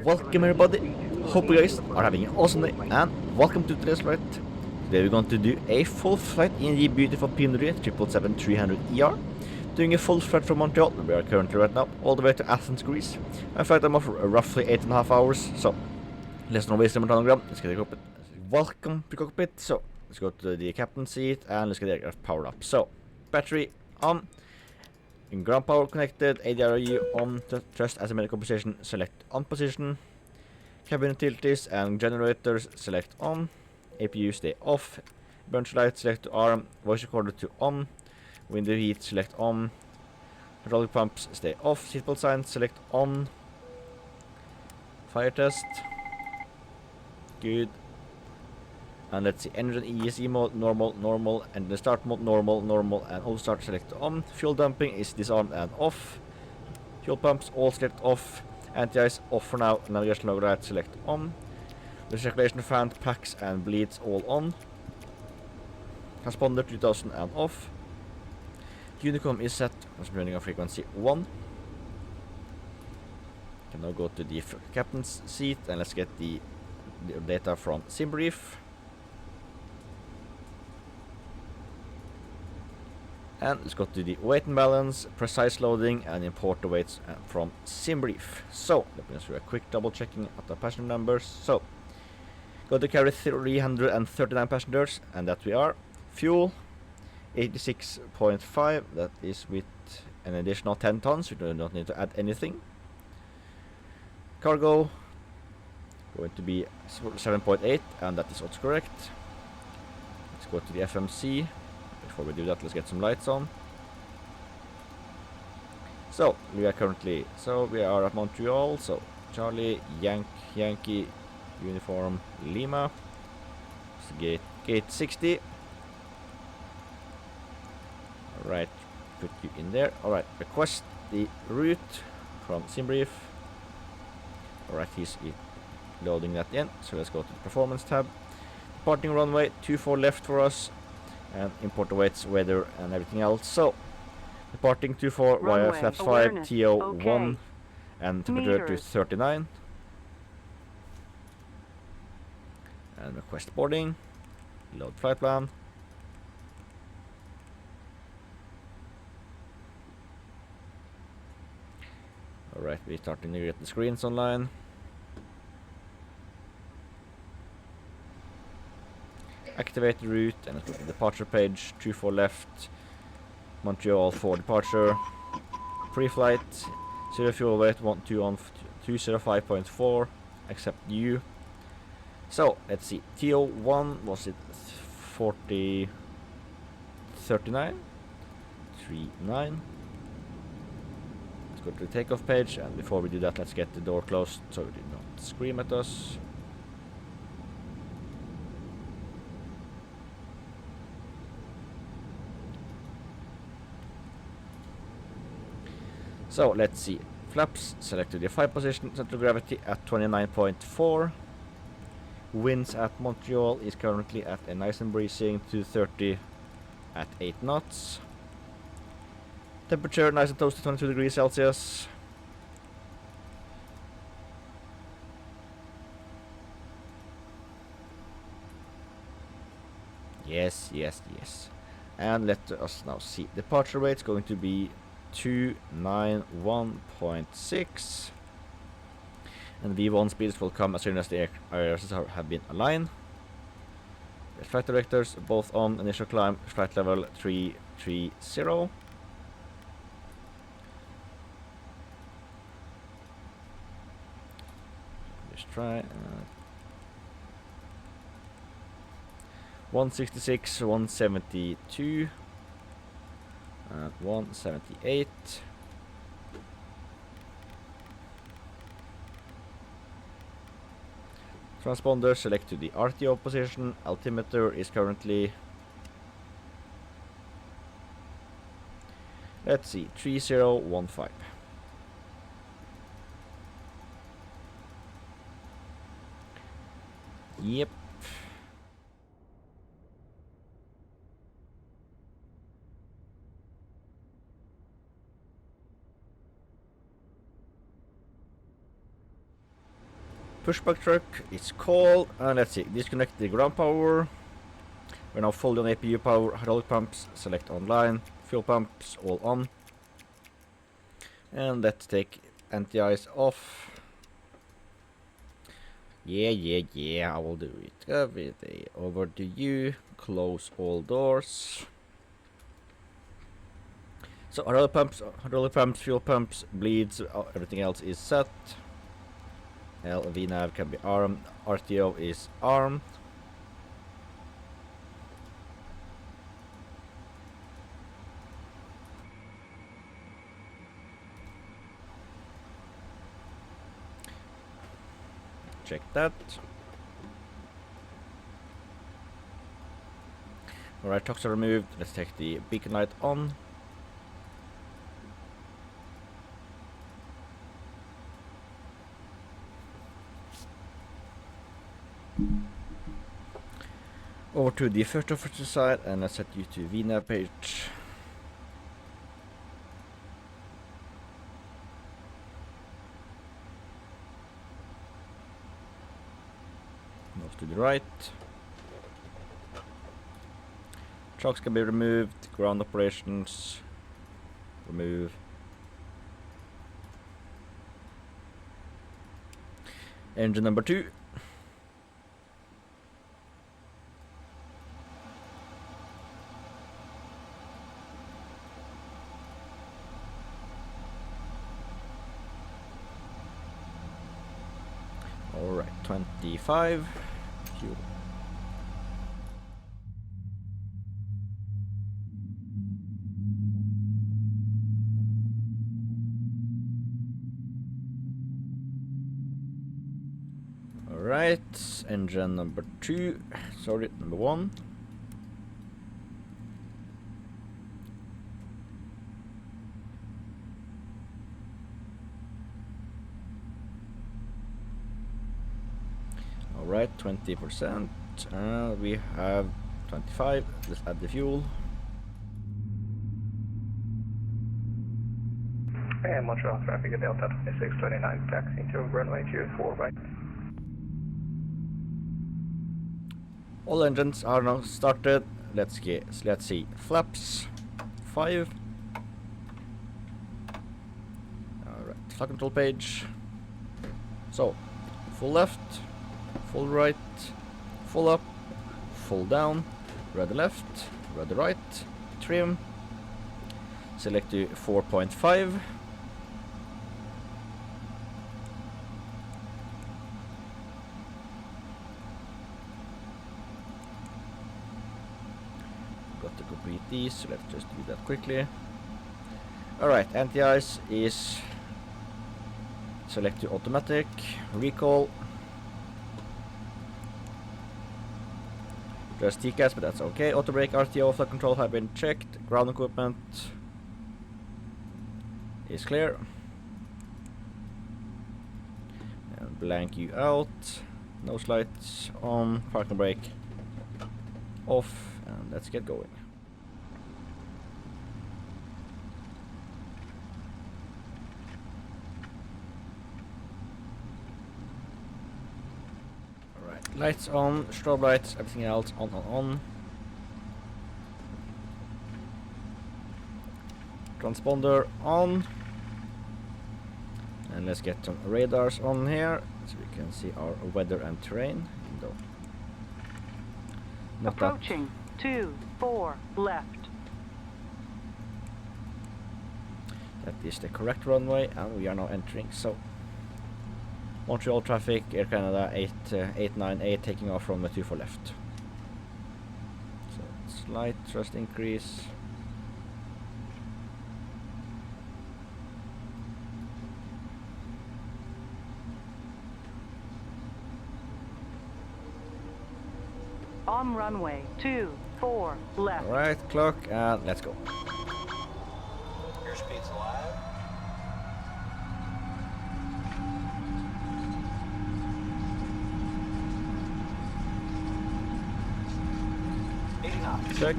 Welcome everybody, hope you guys are having an awesome day and welcome to today's flight. Today we're going to do a full flight in the beautiful PMDG 777-300ER. Doing a full flight from Montreal, we are currently right now all the way to Athens, Greece. A flight time of roughly 8.5 hours, so let's not waste more time on the ground. Let's get the cockpit. Welcome to cockpit, so let's go to the captain's seat and let's get the aircraft powered up. So, battery on. In ground power connected, ADRU on, thrust asymmetrical position, select on position. Cabin utilities and generators select on. APU stay off. Bunch light select to arm. Voice recorder to on. Window heat select on. Hydraulic pumps stay off. Seatbelt sign select on. Fire test. Good. And let's see, engine ESC mode, normal, and the start mode, normal, and all start select on. Fuel dumping is disarmed and off. Fuel pumps all select off. Anti-ice off for now. Navigation log light select on. The circulation fan, packs and bleeds all on. Transponder 2000 and off. Unicom is set as running on frequency 1. Can now go to the captain's seat and let's get the data from SimBrief. And let's go to the weight and balance, precise loading, and import the weights from SimBrief. So, let me just do a quick double checking at the passenger numbers. So, go to carry 339 passengers, and that we are. Fuel, 86.5, that is with an additional 10 tons, we do not need to add anything. Cargo, going to be 7.8, and that is what's correct. Let's go to the FMC. Before we do that, let's get some lights on. So, we are at Montreal, so Charlie, Yankee, Uniform, Lima. Gate 60. Alright, put you in there. Alright, request the route from SimBrief. Alright, he's loading that in, so let's go to the performance tab. Departing runway, 24 left for us. And import the weights, weather, and everything else. So, departing 24 via flaps 5, TO 1, and temperature to 39. And request boarding. Load flight plan. Alright, we're starting to get the screens online. Activate the route and let's go to the departure page. 24 left, Montreal for departure. Pre-flight, 0 fuel weight, 12 on 205.4, accept U. So let's see, TO1 was it 40 39 39. Let's go to the takeoff page, and before we do that, let's get the door closed so it did not scream at us. So let's see, flaps, select the 5 position, center of gravity at 29.4. Winds at Montreal is currently at a nice and breezing 230 at 8 knots. Temperature nice and toasty, 22 degrees Celsius. Yes. And let us now see, departure rate's going to be 291.6, and V1 speeds will come as soon as the IRSs have been aligned. The flight directors both on, initial climb, flight level 330. Let's try 166, 172. 178. Transponder select to the RTO position. Altimeter is currently, let's see, 3015. Yep. Pushback truck is called, and let's see, disconnect the ground power. We're now fully on APU power, hydraulic pumps, select online, fuel pumps all on. And let's take anti-ice off. Yeah, I will do it. Everything over to you, close all doors. So hydraulic pumps, fuel pumps, bleeds, everything else is set. LV nav can be armed, RTO is armed. Check that. Alright, tocks are removed. Let's take the beacon light on. Over to the first officer side, and let's set you to VNAV page. Move to the right. Trucks can be removed. Ground operations. Remove. Engine number 2. Alright, 25. Fuel. Alright, engine number 2. Sorry, number 1. Alright, 20%. We have 25. Let's add the fuel. And Montreal traffic at Delta 2629, taxiing to runway 24 right. All engines are now started. Let's see. Flaps 5. Alright, flight control page. So, full left, full right, full up, full down, rudder left, rudder right, trim. Select to 4.5. Got to complete these, so let's just do that quickly. Alright, anti-ice is select to automatic, recall. Just TCAS, but that's okay. Auto brake, RTO, flight control have been checked. Ground equipment is clear. And blank you out. Nose lights on, parking brake off, and let's get going. Alright, lights on, strobe lights, everything else on. Transponder on. And let's get some radars on here so we can see our weather and terrain. Approaching 24 left. That is the correct runway, and we are now entering. So Montreal traffic, Air Canada 898 taking off from 24 left. So slight thrust increase. On runway 24 left. Alright, clock, and let's go. Airspeed's alive. Check.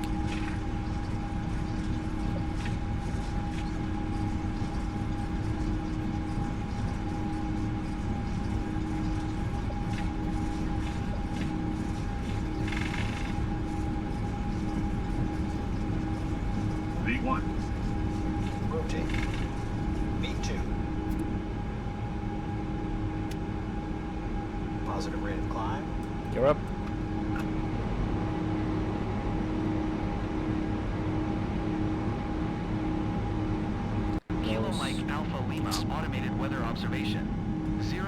positive rate of climb. Gear up. Kilo Mike Alpha Lima automated weather observation. 00.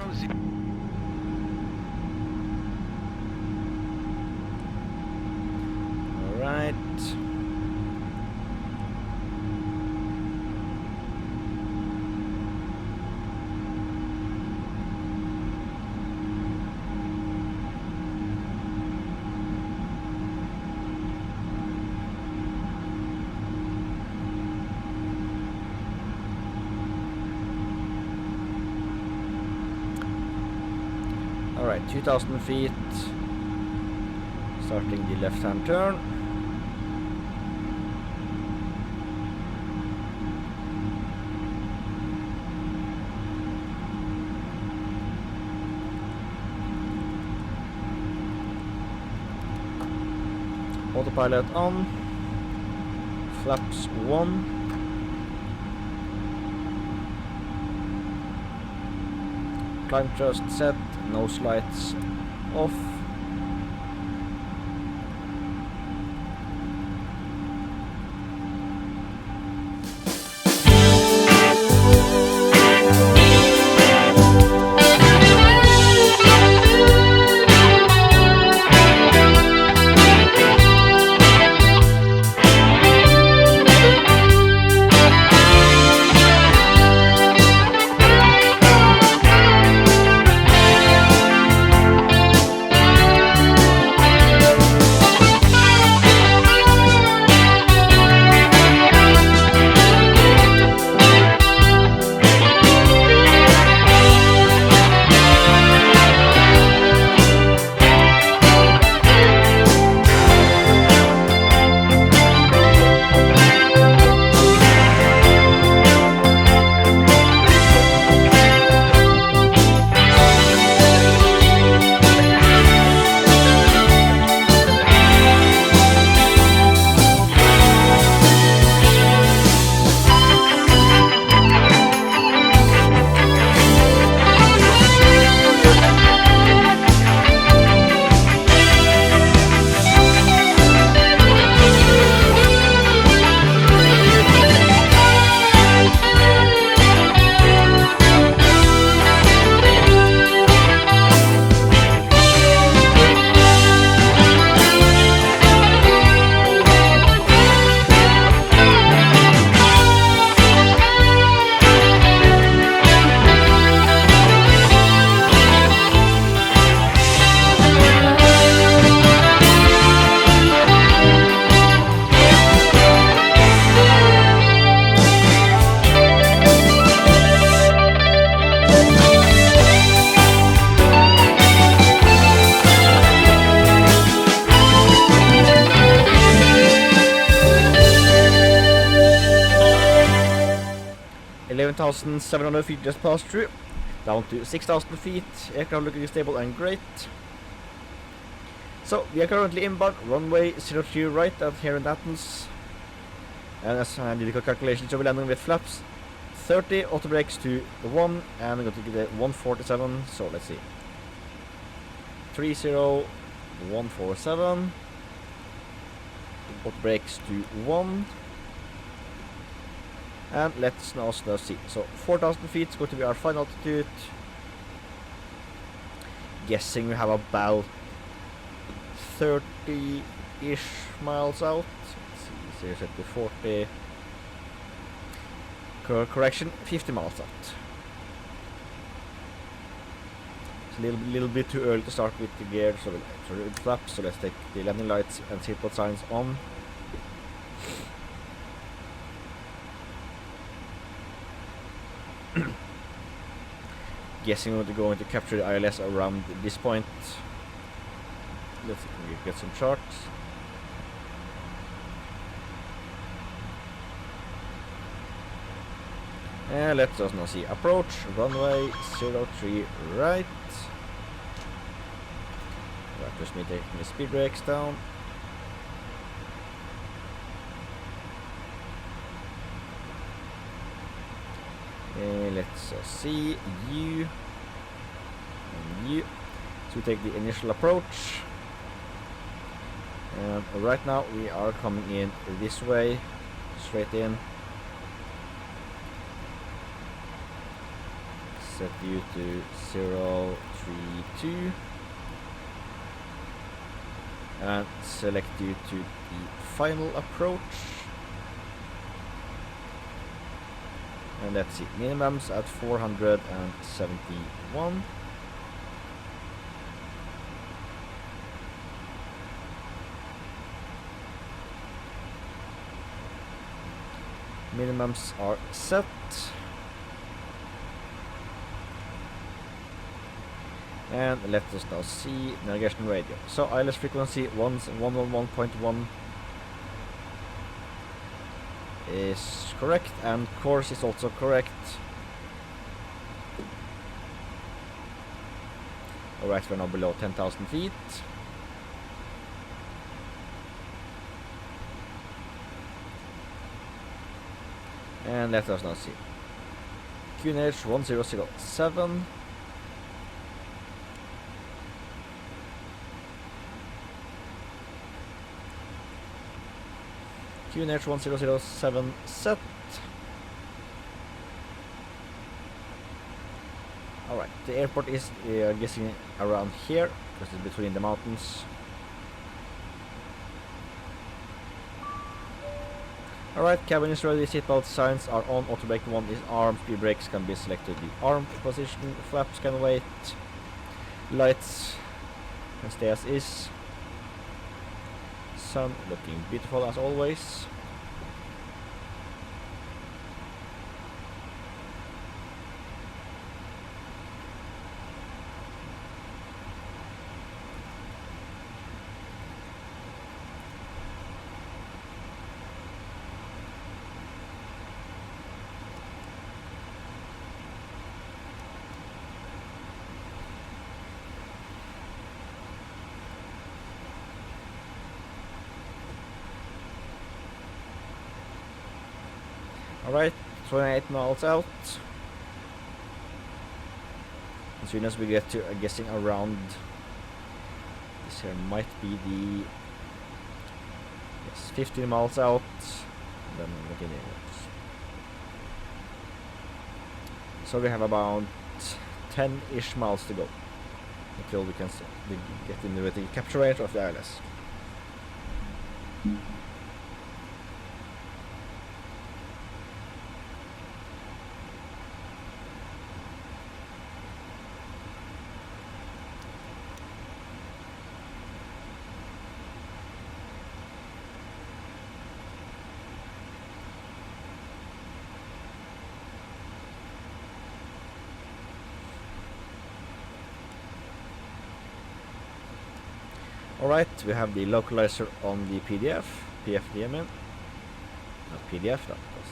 All right. Alright, 2,000 feet, starting the left-hand turn. Autopilot on, flaps 1. Climb thrust set, nose lights off. .700 feet just passed through, down to 6,000 feet, aircraft looking stable and great. So we are currently inbound, runway 03 right out here in Athens, and as I did the calculations, so we're landing with flaps 30, auto brakes to the 1, and I'm going to get the 147, so let's see, 30, 147, auto brakes to 1. And let's now see. So 4,000 feet is going to be our final altitude. Guessing we have about 30-ish miles out. Let's see, 0 to 40. Correction, 50 miles out. It's a little bit too early to start with the gear, so we'll flap. So let's take the landing lights and seatbelt signs on. Guessing we're going to capture the ILS around this point. Let's get some charts. And let's us now see approach runway 03 right. That just me taking the speed brakes down. Let's see U and U. So we take the initial approach. And right now we are coming in this way, straight in. Set you to 032 and select you to the final approach. And let's see, minimums at 471. Minimums are set. And let us now see navigation radio. So ILS frequency 111.1 is correct, and course is also correct. Alright, we're now below 10,000 feet. And let us now see. QNH 1007. QNH 1007 set. Alright, the airport is guessing around here, because it's between the mountains. Alright, cabin is ready, seatbelt signs are on, auto brake 1 is armed, speed brakes can be selected the armed position, flaps can wait, lights can stay as is. Sun looking beautiful as always. Alright, 28 miles out. As soon as we get to guessing around, this here might be the 15 miles out. Then looking in it. So we have about 10-ish miles to go until we can get in the capture range of the ILS. Alright, we have the localizer on the PFD, I mean. Not PDF, that was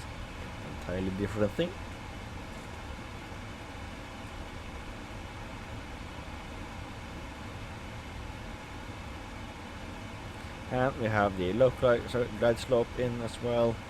an entirely different thing. And we have the localizer glide slope in as well. –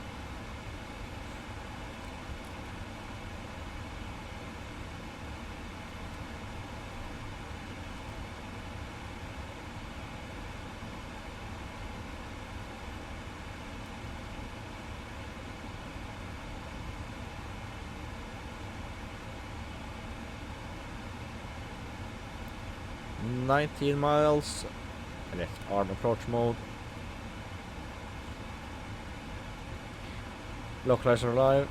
19 miles, left arm approach mode. Localizer live.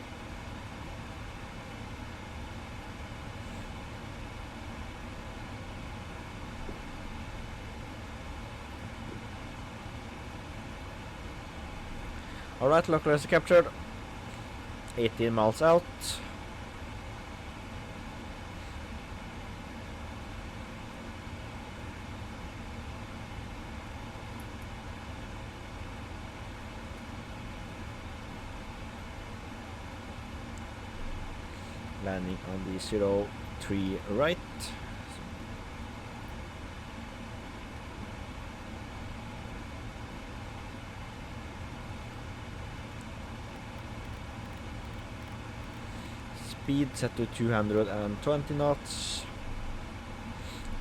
Alright, localizer captured. 18 miles out. Landing on the 03 right. Speed set to 220 knots.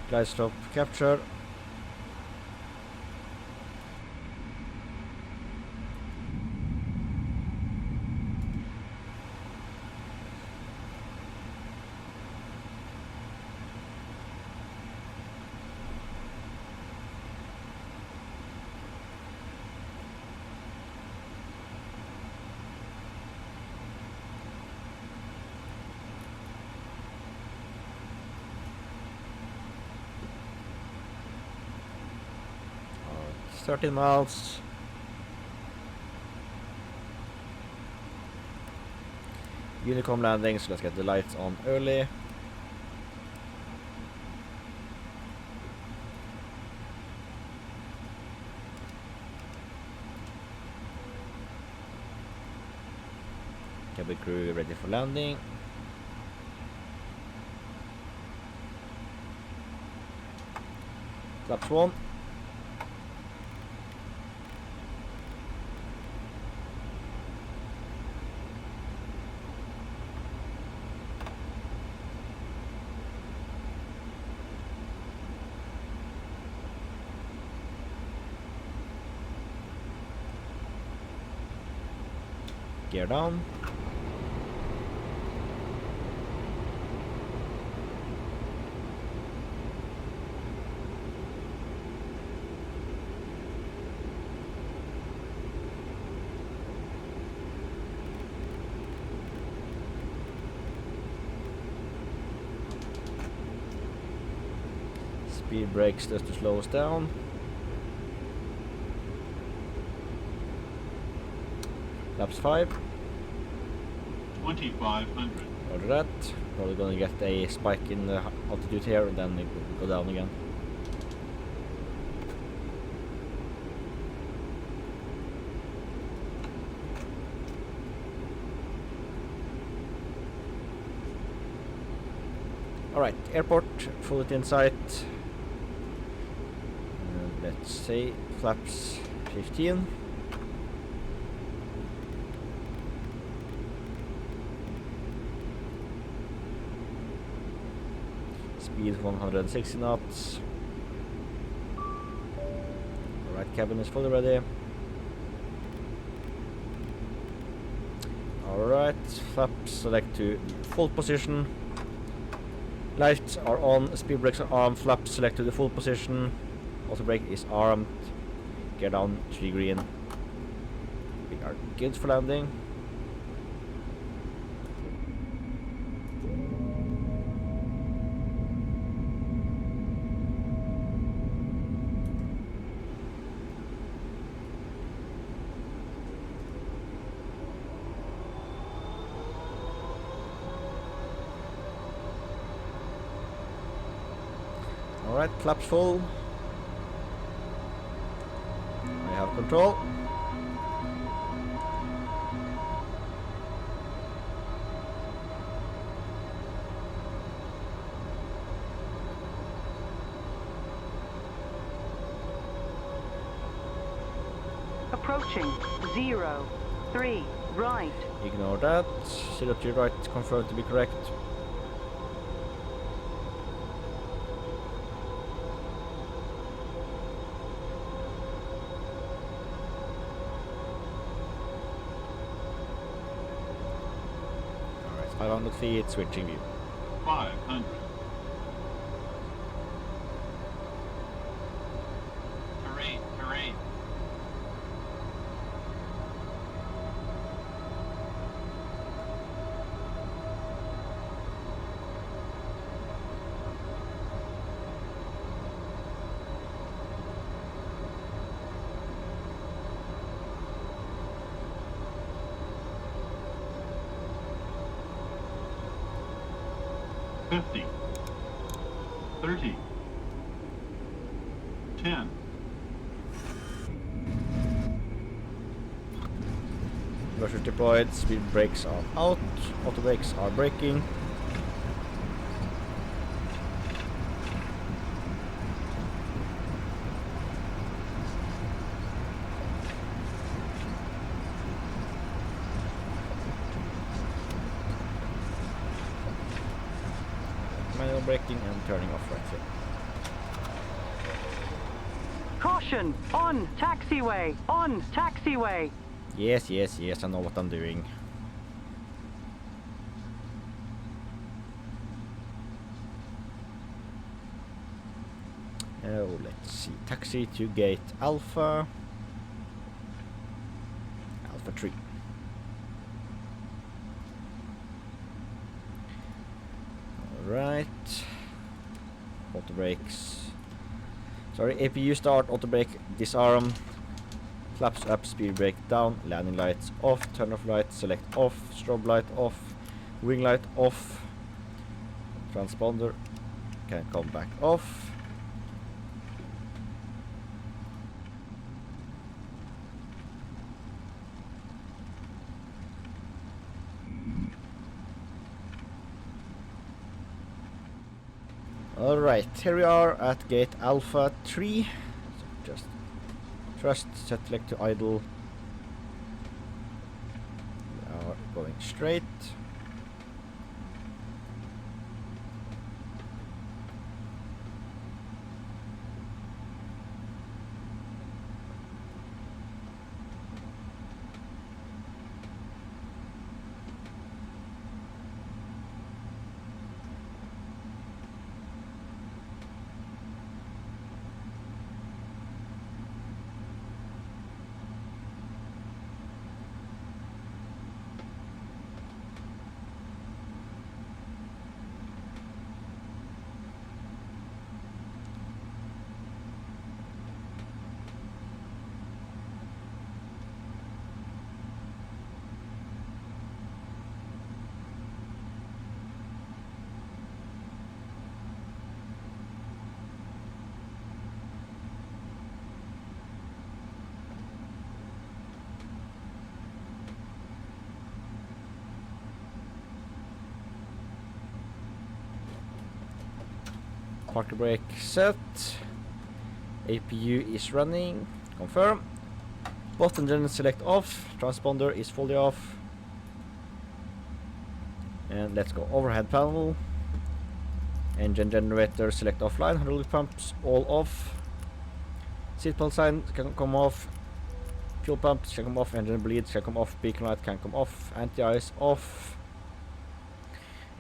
Glide slope capture. Alright, 13 miles. Unicorn landing, so let's get the lights on early. Cabin crew ready for landing. Flaps 1. Gear down. Speed brakes just to slow us down. Laps 5. 2500. Roger that. Probably gonna get a spike in the altitude here and then it will go down again. Alright, airport, full it in sight. Let's say flaps 15. Speed 160 knots. Alright, cabin is fully ready. Alright, flaps select to full position. Lights are on, speed brakes are armed, flaps select to the full position. Auto brake is armed. Gear down, 3 green. We are good for landing. Alright, flaps full. I have control. Approaching 03 right. Ignore that. 03 right confirmed to be correct. Alright, 500 feet, switching view. 500. Terrain, terrain. Fifty. 30. 10. Brushes deployed, speed brakes are out, auto brakes are braking. Manual braking and turning off right here. Caution! On taxiway! On taxiway! Yes, yes, yes, I know what I'm doing. Oh, let's see. Taxi to gate Alpha. Alpha 3. Alright. Auto brakes. Sorry, APU start, auto brake, disarm. Flaps up, speed brake down, landing lights off, turn off light, select off, strobe light off, wing light off. Transponder can come back off. Alright, here we are at gate Alpha 3. So just trust, set flag to idle. We are going straight. Parking brake set. APU is running. Confirm. Bottom engine select off. Transponder is fully off. And let's go overhead panel. Engine generator select offline. Hydraulic pumps all off. Seatbelt sign can come off. Fuel pumps can come off. Engine bleeds can come off. Beacon light can come off. Anti-ice off.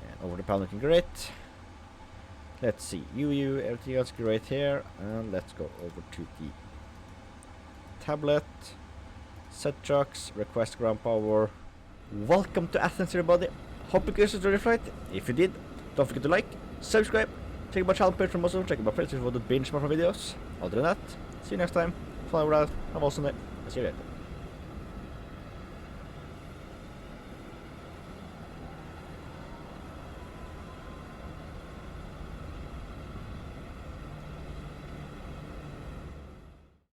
And over the panel looking great. Let's see, everything else great here, and let's go over to the tablet, set trucks, request ground power. Welcome to Athens, everybody. Hope you guys enjoyed the flight. If you did, don't forget to like, subscribe, check my channel page for more, check my friends if you want to binge more videos. Other than that, see you next time. Fly out, have a awesome day. See you later.